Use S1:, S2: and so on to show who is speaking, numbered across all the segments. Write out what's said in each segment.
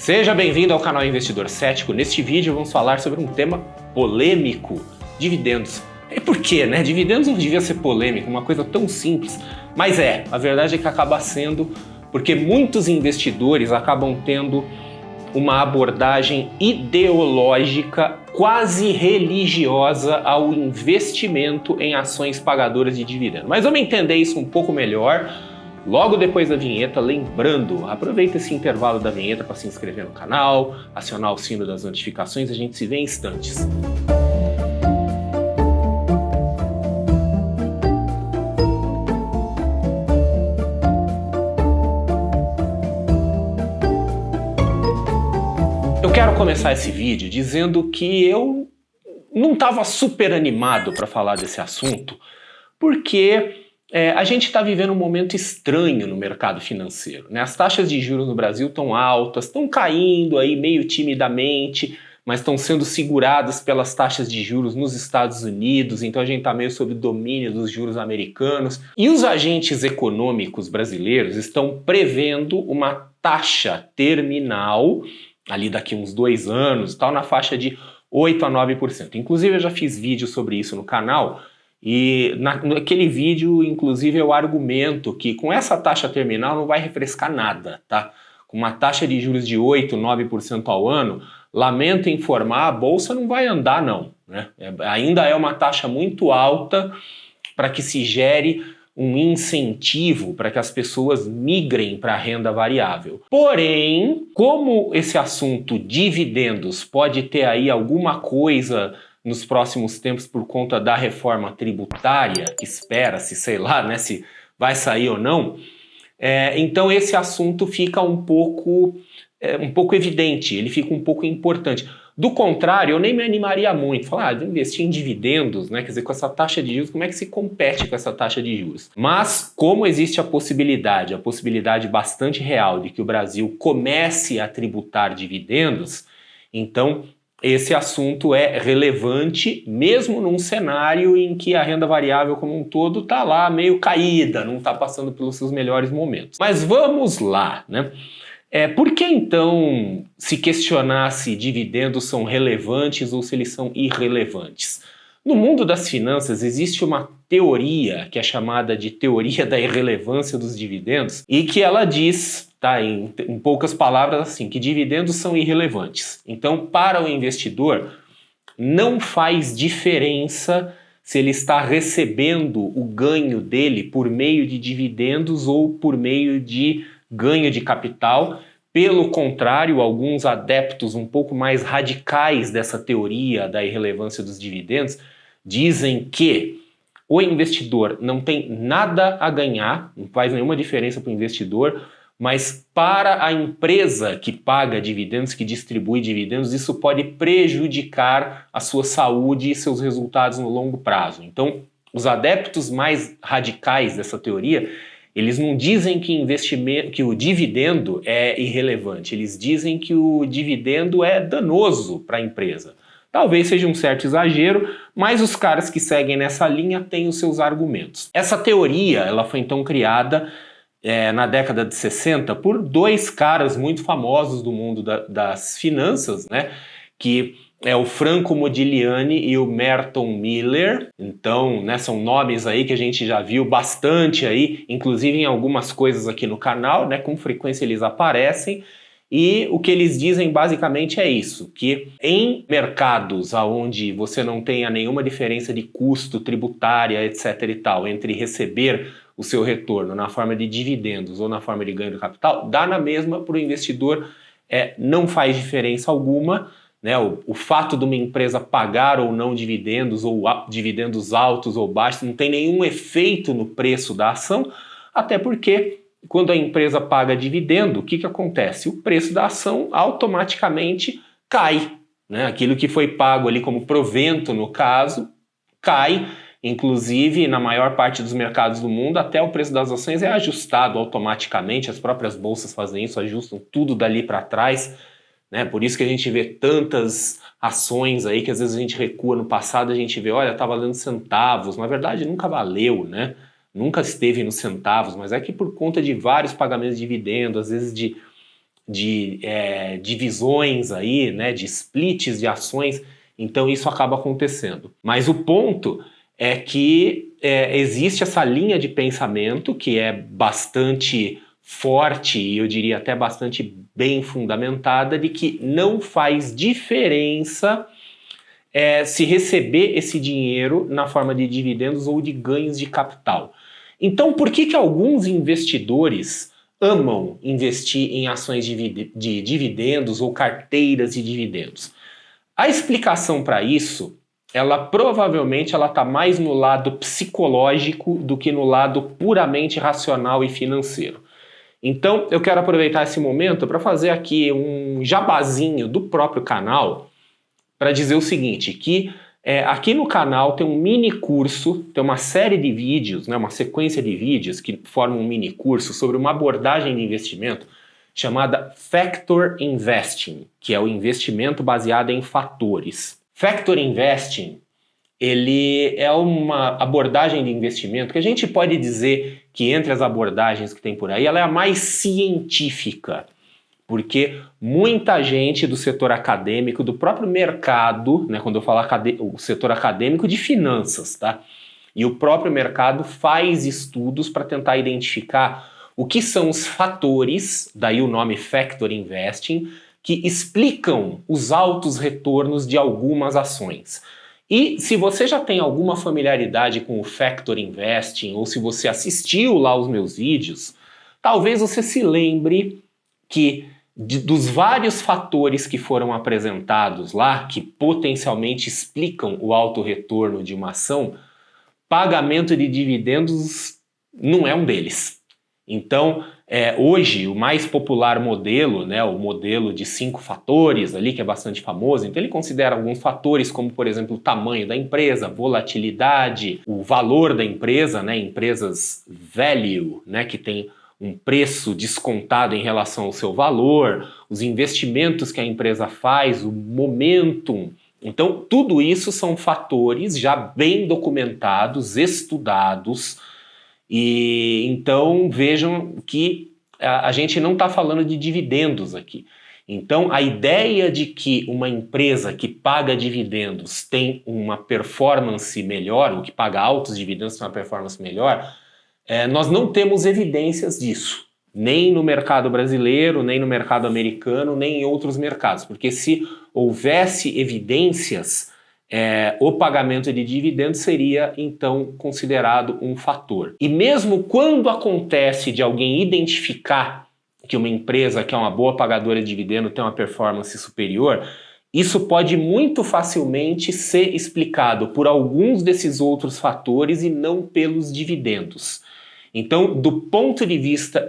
S1: Seja bem-vindo ao canal Investidor Cético. Neste vídeo vamos falar sobre um tema polêmico, dividendos. E por quê, né? Dividendos não devia ser polêmico, uma coisa tão simples, mas a verdade é que acaba sendo porque muitos investidores acabam tendo uma abordagem ideológica quase religiosa ao investimento em ações pagadoras de dividendos. Mas vamos entender isso um pouco melhor logo depois da vinheta. Lembrando, aproveita esse intervalo da vinheta para se inscrever no canal, acionar o sino das notificações, a gente se vê em instantes. Eu quero começar esse vídeo dizendo que eu não estava super animado para falar desse assunto, porque a gente está vivendo um momento estranho no mercado financeiro, né? As taxas de juros no Brasil estão altas, estão caindo aí meio timidamente, mas estão sendo seguradas pelas taxas de juros nos Estados Unidos, então a gente está meio sob domínio dos juros americanos. E os agentes econômicos brasileiros estão prevendo uma taxa terminal ali daqui uns 2 anos, tal, na faixa de 8 a 9%. Inclusive eu já fiz vídeo sobre isso no canal, e naquele vídeo, inclusive, eu argumento que com essa taxa terminal não vai refrescar nada, tá? Com uma taxa de juros de 8, 9% ao ano, lamento informar, a bolsa não vai andar não, né? Ainda é uma taxa muito alta para que se gere um incentivo para que as pessoas migrem para a renda variável. Porém, como esse assunto dividendos pode ter aí alguma coisa nos próximos tempos por conta da reforma tributária, espera-se, sei lá, né, se vai sair ou não, então esse assunto fica um pouco evidente, ele fica um pouco importante. Do contrário, eu nem me animaria muito, falar, de investir em dividendos, né? Quer dizer, com essa taxa de juros, como é que se compete com essa taxa de juros? Mas, como existe a possibilidade bastante real de que o Brasil comece a tributar dividendos, então esse assunto é relevante, mesmo num cenário em que a renda variável como um todo está lá meio caída, não está passando pelos seus melhores momentos. Mas vamos lá, né? Por que então se questionar se dividendos são relevantes ou se eles são irrelevantes? No mundo das finanças existe uma teoria que é chamada de teoria da irrelevância dos dividendos e que ela diz, tá, em poucas palavras assim, que dividendos são irrelevantes. Então, para o investidor, não faz diferença se ele está recebendo o ganho dele por meio de dividendos ou por meio de ganho de capital. Pelo contrário, alguns adeptos um pouco mais radicais dessa teoria da irrelevância dos dividendos dizem que o investidor não tem nada a ganhar, não faz nenhuma diferença para o investidor, mas para a empresa que paga dividendos, que distribui dividendos, isso pode prejudicar a sua saúde e seus resultados no longo prazo. Então, os adeptos mais radicais dessa teoria, eles não dizem que o dividendo é irrelevante, eles dizem que o dividendo é danoso para a empresa. Talvez seja um certo exagero, mas os caras que seguem nessa linha têm os seus argumentos. Essa teoria ela foi então criada na década de 60 por 2 caras muito famosos do mundo das finanças, né? Que é o Franco Modigliani e o Merton Miller. Então, né, são nomes aí que a gente já viu bastante aí, inclusive em algumas coisas aqui no canal, né, com frequência eles aparecem. E o que eles dizem basicamente é isso, que em mercados onde você não tenha nenhuma diferença de custo tributária, etc e tal, entre receber o seu retorno na forma de dividendos ou na forma de ganho de capital, dá na mesma para o investidor, não faz diferença alguma, né? O fato de uma empresa pagar ou não dividendos, ou dividendos altos ou baixos, não tem nenhum efeito no preço da ação, até porque quando a empresa paga dividendo, o que acontece? O preço da ação automaticamente cai, né? Aquilo que foi pago ali como provento, no caso, cai. Inclusive, na maior parte dos mercados do mundo, até o preço das ações é ajustado automaticamente, as próprias bolsas fazem isso, ajustam tudo dali para trás, né? Por isso que a gente vê tantas ações aí que às vezes a gente recua no passado, a gente vê, olha, tá valendo centavos, na verdade nunca valeu, né? Nunca esteve nos centavos, mas é que por conta de vários pagamentos de dividendos, às vezes de de divisões aí, né, de splits de ações, então isso acaba acontecendo. Mas o ponto é que existe essa linha de pensamento que é bastante forte e eu diria até bastante bem fundamentada de que não faz diferença se receber esse dinheiro na forma de dividendos ou de ganhos de capital. Então, por que alguns investidores amam investir em ações de dividendos ou carteiras de dividendos? A explicação para isso, ela provavelmente está mais no lado psicológico do que no lado puramente racional e financeiro. Então, eu quero aproveitar esse momento para fazer aqui um jabazinho do próprio canal para dizer o seguinte, que aqui no canal tem um mini curso, tem uma série de vídeos, né, uma sequência de vídeos que formam um mini curso sobre uma abordagem de investimento chamada Factor Investing, que é o investimento baseado em fatores. Factor Investing, ele é uma abordagem de investimento que a gente pode dizer que entre as abordagens que tem por aí, ela é a mais científica, porque muita gente do setor acadêmico, do próprio mercado, né, quando eu falo o setor acadêmico de finanças, tá? E o próprio mercado faz estudos para tentar identificar o que são os fatores, daí o nome Factor Investing, que explicam os altos retornos de algumas ações. E se você já tem alguma familiaridade com o Factor Investing, ou se você assistiu lá os meus vídeos, talvez você se lembre que dos vários fatores que foram apresentados lá, que potencialmente explicam o alto retorno de uma ação, pagamento de dividendos não é um deles. Então, hoje, o mais popular modelo, né, o modelo de 5 fatores ali, que é bastante famoso, então ele considera alguns fatores como, por exemplo, o tamanho da empresa, volatilidade, o valor da empresa, né, empresas value, né, que tem um preço descontado em relação ao seu valor, os investimentos que a empresa faz, o momentum. Então, tudo isso são fatores já bem documentados, estudados, e então vejam que a gente não está falando de dividendos aqui. Então, a ideia de que uma empresa que paga dividendos tem uma performance melhor, ou que paga altos dividendos tem uma performance melhor, nós não temos evidências disso, nem no mercado brasileiro, nem no mercado americano, nem em outros mercados, porque se houvesse evidências, o pagamento de dividendos seria então considerado um fator. E mesmo quando acontece de alguém identificar que uma empresa que é uma boa pagadora de dividendo tem uma performance superior, isso pode muito facilmente ser explicado por alguns desses outros fatores e não pelos dividendos. Então, do ponto de vista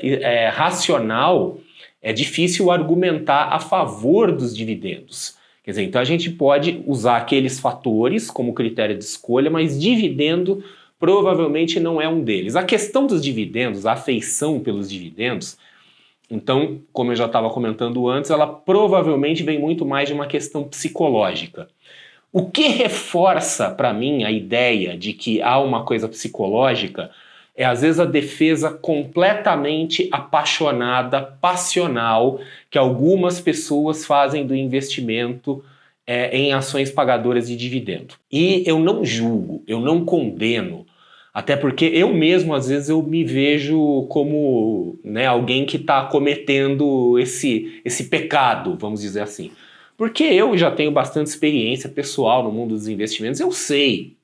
S1: racional, é difícil argumentar a favor dos dividendos. Quer dizer, então a gente pode usar aqueles fatores como critério de escolha, mas dividendo provavelmente não é um deles. A questão dos dividendos, a afeição pelos dividendos, então, como eu já estava comentando antes, ela provavelmente vem muito mais de uma questão psicológica. O que reforça para mim a ideia de que há uma coisa psicológica é às vezes a defesa completamente apaixonada, passional, que algumas pessoas fazem do investimento em ações pagadoras de dividendo. E eu não julgo, eu não condeno, até porque eu mesmo às vezes eu me vejo como, né, alguém que está cometendo esse pecado, vamos dizer assim. Porque eu já tenho bastante experiência pessoal no mundo dos investimentos, eu sei,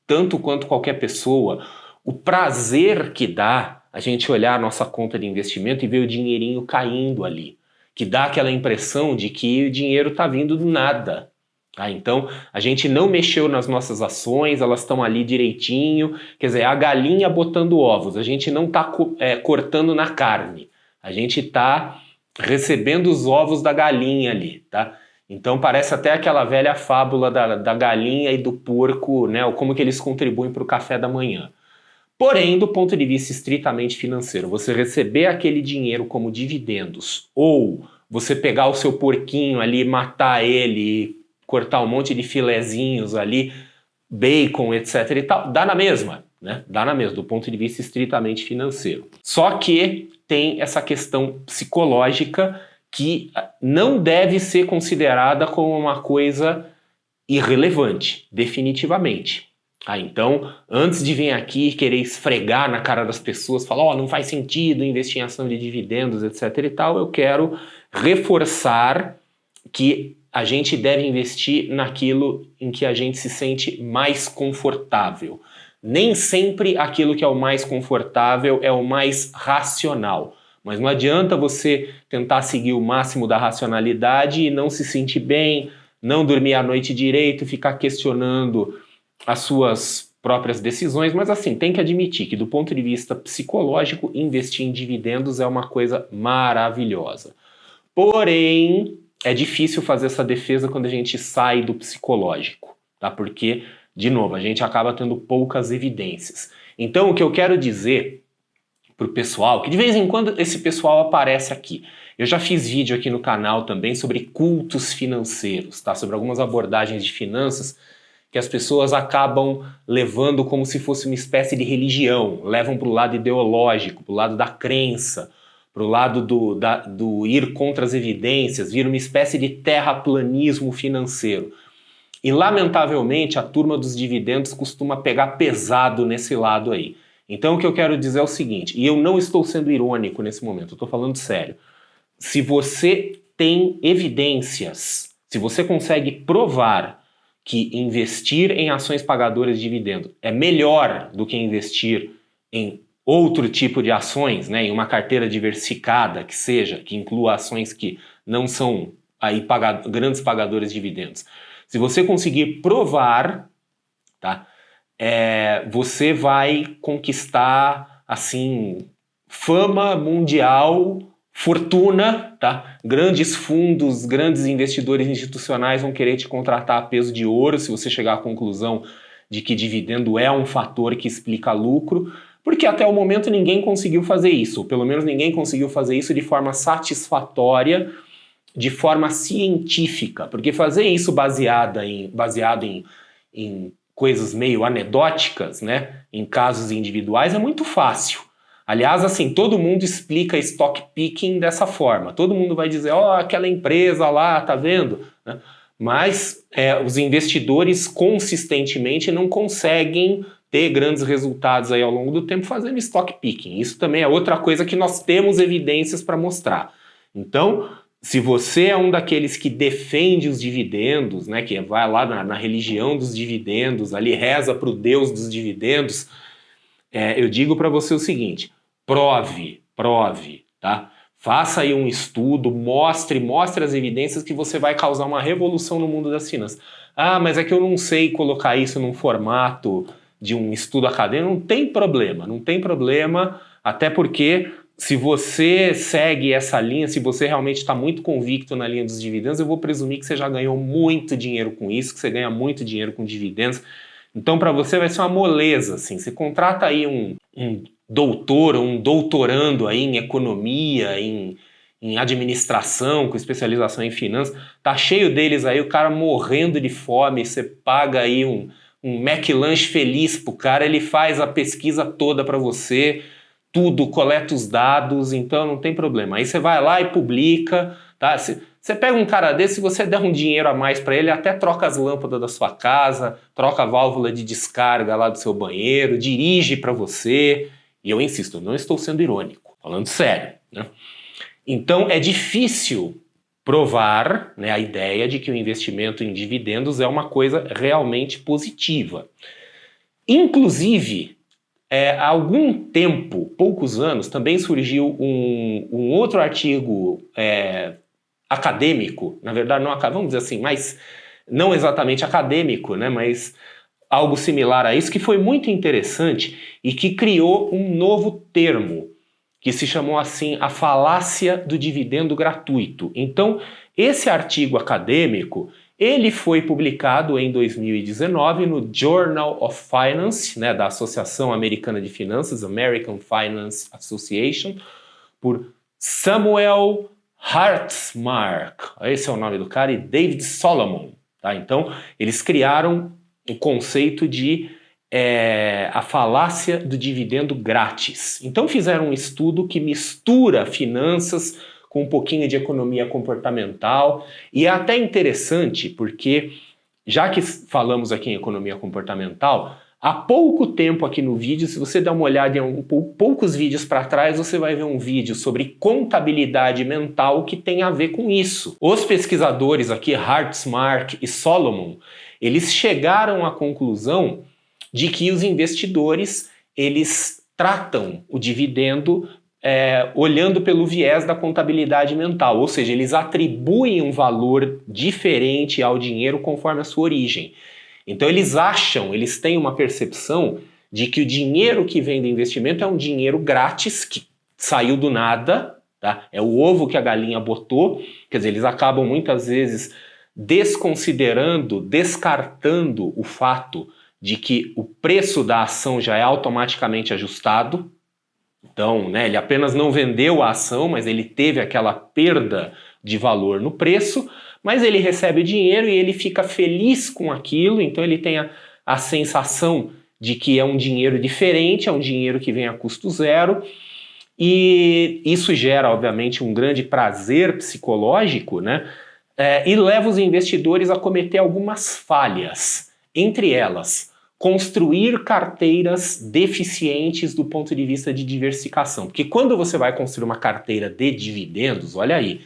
S1: tanto quanto qualquer pessoa, o prazer que dá a gente olhar a nossa conta de investimento e ver o dinheirinho caindo ali, que dá aquela impressão de que o dinheiro está vindo do nada. Tá? Então, a gente não mexeu nas nossas ações, elas estão ali direitinho, quer dizer, a galinha botando ovos, a gente não está cortando na carne, a gente está recebendo os ovos da galinha ali, tá? Então parece até aquela velha fábula da galinha e do porco, né? Como que eles contribuem para o café da manhã. Porém, do ponto de vista estritamente financeiro, você receber aquele dinheiro como dividendos ou você pegar o seu porquinho ali, matar ele, cortar um monte de filezinhos ali, bacon, etc e tal, dá na mesma, né? Dá na mesma, do ponto de vista estritamente financeiro. Só que tem essa questão psicológica que não deve ser considerada como uma coisa irrelevante, definitivamente. Então, antes de vir aqui querer esfregar na cara das pessoas, falar, ó, não faz sentido investir em ação de dividendos, etc e tal, eu quero reforçar que a gente deve investir naquilo em que a gente se sente mais confortável. Nem sempre aquilo que é o mais confortável é o mais racional. Mas não adianta você tentar seguir o máximo da racionalidade e não se sentir bem, não dormir à noite direito, ficar questionando as suas próprias decisões. Mas assim, tem que admitir que do ponto de vista psicológico, investir em dividendos é uma coisa maravilhosa. Porém, é difícil fazer essa defesa quando a gente sai do psicológico, tá? Porque, de novo, a gente acaba tendo poucas evidências. Então, o que eu quero dizer pro pessoal, que de vez em quando esse pessoal aparece aqui. Eu já fiz vídeo aqui no canal também sobre cultos financeiros, tá? Sobre algumas abordagens de finanças que as pessoas acabam levando como se fosse uma espécie de religião, levam para o lado ideológico, para o lado da crença, para o lado do ir contra as evidências, vira uma espécie de terraplanismo financeiro. E, lamentavelmente, a turma dos dividendos costuma pegar pesado nesse lado aí. Então, o que eu quero dizer é o seguinte, e eu não estou sendo irônico nesse momento, eu estou falando sério. Se você tem evidências, se você consegue provar que investir em ações pagadoras de dividendo é melhor do que investir em outro tipo de ações, né, em uma carteira diversificada que seja, que inclua ações que não são aí grandes pagadores de dividendos. Se você conseguir provar, tá, você vai conquistar assim fama mundial, fortuna, tá? Grandes fundos, grandes investidores institucionais vão querer te contratar a peso de ouro se você chegar à conclusão de que dividendo é um fator que explica lucro, porque até o momento ninguém conseguiu fazer isso, ou pelo menos ninguém conseguiu fazer isso de forma satisfatória, de forma científica, porque fazer isso baseado em coisas meio anedóticas, né, em casos individuais, é muito fácil. Aliás, assim, todo mundo explica stock picking dessa forma. Todo mundo vai dizer, ó, aquela empresa lá, tá vendo? Né? Mas os investidores consistentemente não conseguem ter grandes resultados aí ao longo do tempo fazendo stock picking. Isso também é outra coisa que nós temos evidências para mostrar. Então, se você é um daqueles que defende os dividendos, né, que vai lá na religião dos dividendos, ali reza para o Deus dos dividendos, eu digo para você o seguinte, prove, tá? Faça aí um estudo, mostre as evidências que você vai causar uma revolução no mundo das finanças. Ah, mas é que eu não sei colocar isso num formato de um estudo acadêmico. Não tem problema, até porque se você segue essa linha, se você realmente está muito convicto na linha dos dividendos, eu vou presumir que você já ganhou muito dinheiro com isso, que você ganha muito dinheiro com dividendos. Então, para você vai ser uma moleza, assim. Você contrata aí um doutor, um doutorando aí em economia, em administração, com especialização em finanças, tá cheio deles aí, o cara morrendo de fome, você paga aí um McLanche feliz pro cara, ele faz a pesquisa toda para você, tudo, coleta os dados, então não tem problema. Aí você vai lá e publica, tá? Você pega um cara desse, se você der um dinheiro a mais para ele, até troca as lâmpadas da sua casa, troca a válvula de descarga lá do seu banheiro, dirige para você. E eu insisto, eu não estou sendo irônico, falando sério, né? Então é difícil provar, né, a ideia de que o investimento em dividendos é uma coisa realmente positiva. Inclusive, há algum tempo, poucos anos, também surgiu um outro artigo acadêmico, na verdade não, vamos dizer assim, mas não exatamente acadêmico, né, mas algo similar a isso, que foi muito interessante e que criou um novo termo, que se chamou assim, a falácia do dividendo gratuito. Então, esse artigo acadêmico, ele foi publicado em 2019 no Journal of Finance, né, da Associação Americana de Finanças, American Finance Association, por Samuel Hartzmark, esse é o nome do cara, e David Solomon. Tá? Então, eles criaram o conceito de é a falácia do dividendo grátis. Então fizeram um estudo que mistura finanças com um pouquinho de economia comportamental, e é até interessante porque, já que falamos aqui em economia comportamental, há pouco tempo aqui no vídeo, se você der uma olhada em poucos vídeos para trás, você vai ver um vídeo sobre contabilidade mental que tem a ver com isso. Os pesquisadores aqui, Hartzmark e Solomon, eles chegaram à conclusão de que os investidores, eles tratam o dividendo olhando pelo viés da contabilidade mental, ou seja, eles atribuem um valor diferente ao dinheiro conforme a sua origem. Então eles têm uma percepção de que o dinheiro que vem do investimento é um dinheiro grátis, que saiu do nada, tá? É o ovo que a galinha botou, quer dizer, eles acabam muitas vezes desconsiderando, descartando o fato de que o preço da ação já é automaticamente ajustado. Então, né, ele apenas não vendeu a ação, mas ele teve aquela perda de valor no preço, mas ele recebe o dinheiro e ele fica feliz com aquilo, então ele tem a sensação de que é um dinheiro diferente, é um dinheiro que vem a custo zero, e isso gera, obviamente, um grande prazer psicológico, né? E leva os investidores a cometer algumas falhas, entre elas, construir carteiras deficientes do ponto de vista de diversificação. Porque quando você vai construir uma carteira de dividendos, olha aí,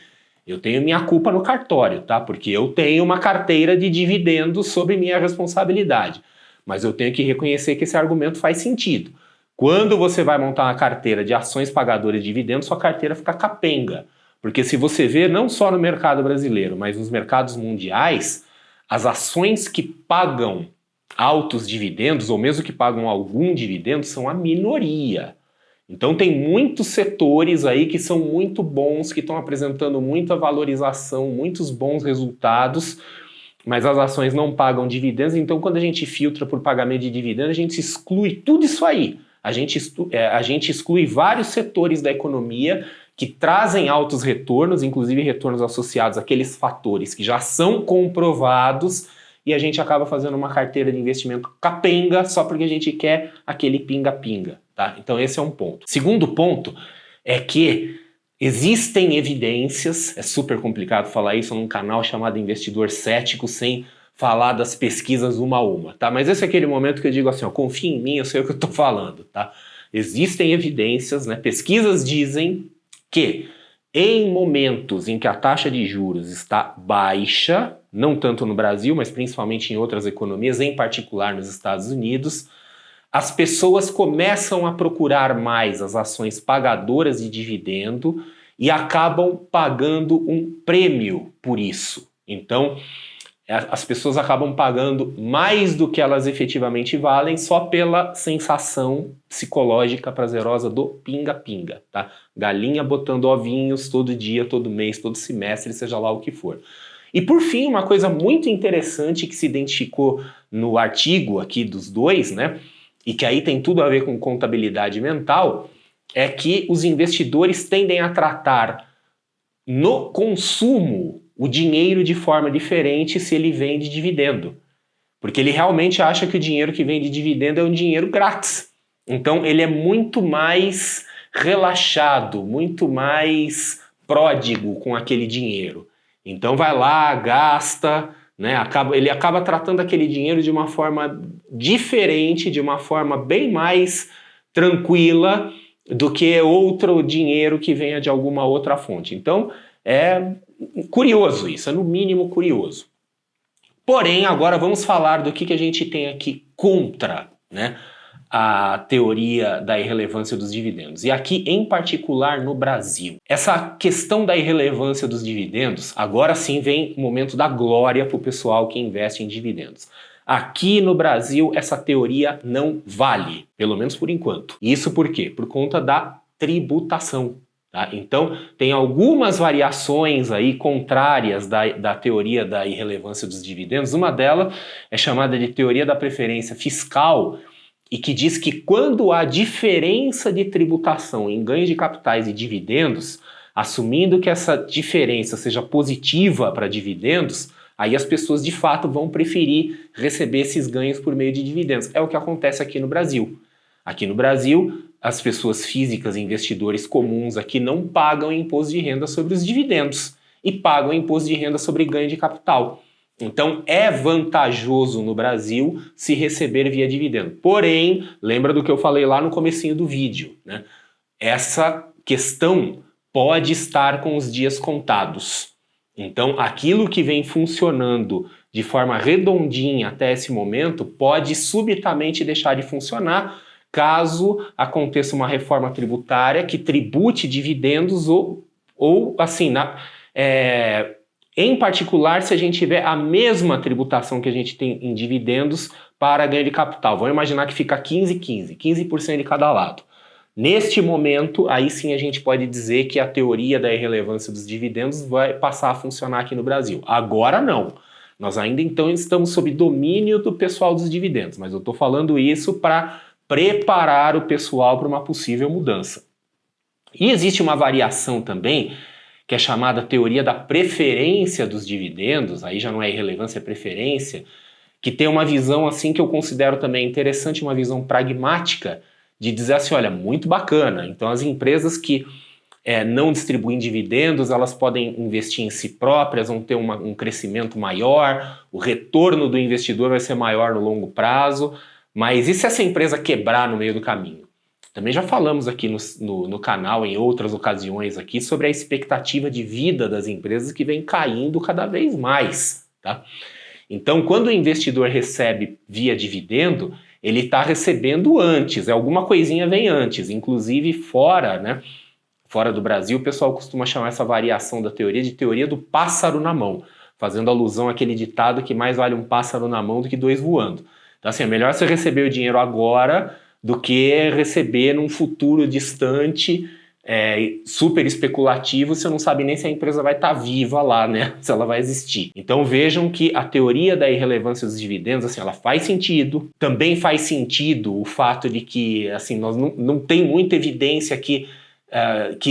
S1: eu tenho minha culpa no cartório, tá? Porque eu tenho uma carteira de dividendos sob minha responsabilidade. Mas eu tenho que reconhecer que esse argumento faz sentido. Quando você vai montar uma carteira de ações pagadoras de dividendos, sua carteira fica capenga. Porque se você vê, não só no mercado brasileiro, mas nos mercados mundiais, as ações que pagam altos dividendos, ou mesmo que pagam algum dividendo, são a minoria. Então tem muitos setores aí que são muito bons, que estão apresentando muita valorização, muitos bons resultados, mas as ações não pagam dividendos. Então quando a gente filtra por pagamento de dividendos, a gente exclui tudo isso aí. A gente exclui vários setores da economia que trazem altos retornos, inclusive retornos associados àqueles fatores que já são comprovados, e a gente acaba fazendo uma carteira de investimento capenga só porque a gente quer aquele pinga-pinga, tá? Então esse é um ponto. Segundo ponto é que existem evidências, é super complicado falar isso num canal chamado Investidor Cético sem falar das pesquisas uma a uma, tá? Mas esse é aquele momento que eu digo assim, ó, confia em mim, eu sei o que eu tô falando, tá? Existem evidências, né? Pesquisas dizem que em momentos em que a taxa de juros está baixa, não tanto no Brasil, mas principalmente em outras economias, em particular nos Estados Unidos, as pessoas começam a procurar mais as ações pagadoras de dividendo e acabam pagando um prêmio por isso. Então, as pessoas acabam pagando mais do que elas efetivamente valem só pela sensação psicológica prazerosa do pinga-pinga, tá? Galinha botando ovinhos todo dia, todo mês, todo semestre, seja lá o que for. E por fim, uma coisa muito interessante que se identificou no artigo aqui dos dois, né? E que aí tem tudo a ver com contabilidade mental, é que os investidores tendem a tratar no consumo o dinheiro de forma diferente se ele vem de dividendo. Porque ele realmente acha que o dinheiro que vem de dividendo é um dinheiro grátis. Então ele é muito mais relaxado, muito mais pródigo com aquele dinheiro. Então vai lá, gasta, né? Ele acaba tratando aquele dinheiro de uma forma diferente, de uma forma bem mais tranquila do que outro dinheiro que venha de alguma outra fonte. Então é curioso isso, é no mínimo curioso. Porém, agora vamos falar do que a gente tem aqui contra, né, a teoria da irrelevância dos dividendos. E aqui, em particular, no Brasil. Essa questão da irrelevância dos dividendos, agora sim vem o momento da glória para o pessoal que investe em dividendos. Aqui no Brasil, essa teoria não vale, pelo menos por enquanto. Isso por quê? Por conta da tributação. Tá? Então, tem algumas variações aí contrárias da teoria da irrelevância dos dividendos. Uma delas é chamada de teoria da preferência fiscal e que diz que quando há diferença de tributação em ganhos de capitais e dividendos, assumindo que essa diferença seja positiva para dividendos, aí as pessoas de fato vão preferir receber esses ganhos por meio de dividendos. É o que acontece aqui no Brasil. Aqui no Brasil, as pessoas físicas, investidores comuns aqui não pagam imposto de renda sobre os dividendos e pagam imposto de renda sobre ganho de capital. Então é vantajoso no Brasil se receber via dividendo. Porém, lembra do que eu falei lá no comecinho do vídeo, né? Essa questão pode estar com os dias contados. Então aquilo que vem funcionando de forma redondinha até esse momento pode subitamente deixar de funcionar caso aconteça uma reforma tributária que tribute dividendos ou assim, em particular, se a gente tiver a mesma tributação que a gente tem em dividendos para ganho de capital. Vamos imaginar que fica 15% de cada lado. Neste momento, aí sim a gente pode dizer que a teoria da irrelevância dos dividendos vai passar a funcionar aqui no Brasil. Agora não. Nós ainda então estamos sob domínio do pessoal dos dividendos, mas eu estou falando isso para preparar o pessoal para uma possível mudança. E existe uma variação também, que é chamada teoria da preferência dos dividendos, aí já não é irrelevância, é preferência, que tem uma visão assim que eu considero também interessante, uma visão pragmática, de dizer assim, olha, muito bacana, então as empresas que não distribuem dividendos, elas podem investir em si próprias, vão ter um crescimento maior, o retorno do investidor vai ser maior no longo prazo, mas e se essa empresa quebrar no meio do caminho? Também já falamos aqui no canal, em outras ocasiões aqui, sobre a expectativa de vida das empresas que vem caindo cada vez mais, tá? Então, quando o investidor recebe via dividendo, ele está recebendo antes, alguma coisinha vem antes, inclusive fora do Brasil, o pessoal costuma chamar essa variação da teoria de teoria do pássaro na mão, fazendo alusão àquele ditado que mais vale um pássaro na mão do que dois voando. Então, assim, é melhor você receber o dinheiro agora do que receber num futuro distante, super especulativo, você não sabe nem se a empresa vai estar viva lá, né? Se ela vai existir. Então vejam que a teoria da irrelevância dos dividendos, assim, ela faz sentido. Também faz sentido o fato de que, assim, nós não tem muita evidência que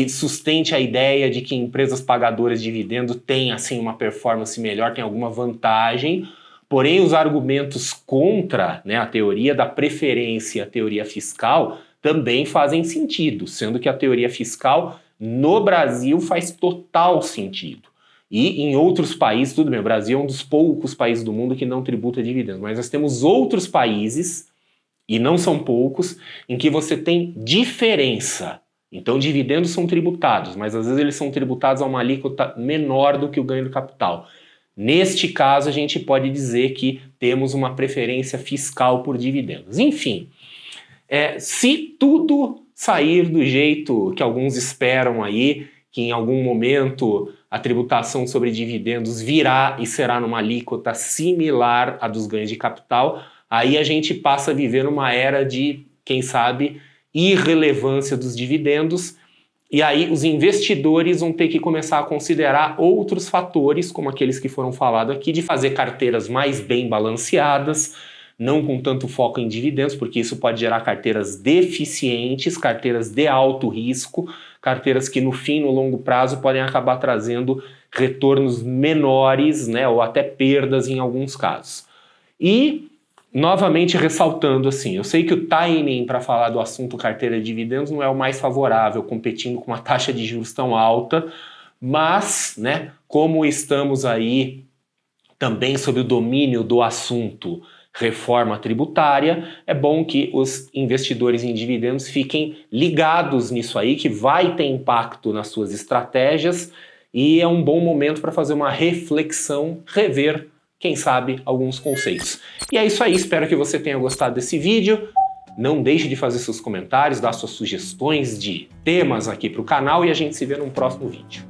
S1: sustente a ideia de que empresas pagadoras de dividendo têm, assim, uma performance melhor, tem alguma vantagem. Porém, os argumentos contra, né, a teoria da preferência e a teoria fiscal também fazem sentido, sendo que a teoria fiscal no Brasil faz total sentido. E em outros países, tudo bem, o Brasil é um dos poucos países do mundo que não tributa dividendos, mas nós temos outros países, e não são poucos, em que você tem diferença. Então, dividendos são tributados, mas às vezes eles são tributados a uma alíquota menor do que o ganho do capital. Neste caso, a gente pode dizer que temos uma preferência fiscal por dividendos. Enfim, se tudo sair do jeito que alguns esperam aí, que em algum momento a tributação sobre dividendos virá e será numa alíquota similar à dos ganhos de capital, aí a gente passa a viver numa era de, quem sabe, irrelevância dos dividendos. E aí os investidores vão ter que começar a considerar outros fatores, como aqueles que foram falados aqui, de fazer carteiras mais bem balanceadas, não com tanto foco em dividendos, porque isso pode gerar carteiras deficientes, carteiras de alto risco, carteiras que no fim, no longo prazo, podem acabar trazendo retornos menores, né, ou até perdas em alguns casos. E novamente ressaltando assim, eu sei que o timing para falar do assunto carteira de dividendos não é o mais favorável, competindo com uma taxa de juros tão alta, mas, né, como estamos aí também sob o domínio do assunto reforma tributária, é bom que os investidores em dividendos fiquem ligados nisso aí, que vai ter impacto nas suas estratégias e é um bom momento para fazer uma reflexão, rever, quem sabe, alguns conceitos. E é isso aí, espero que você tenha gostado desse vídeo. Não deixe de fazer seus comentários, dar suas sugestões de temas aqui para o canal e a gente se vê num próximo vídeo.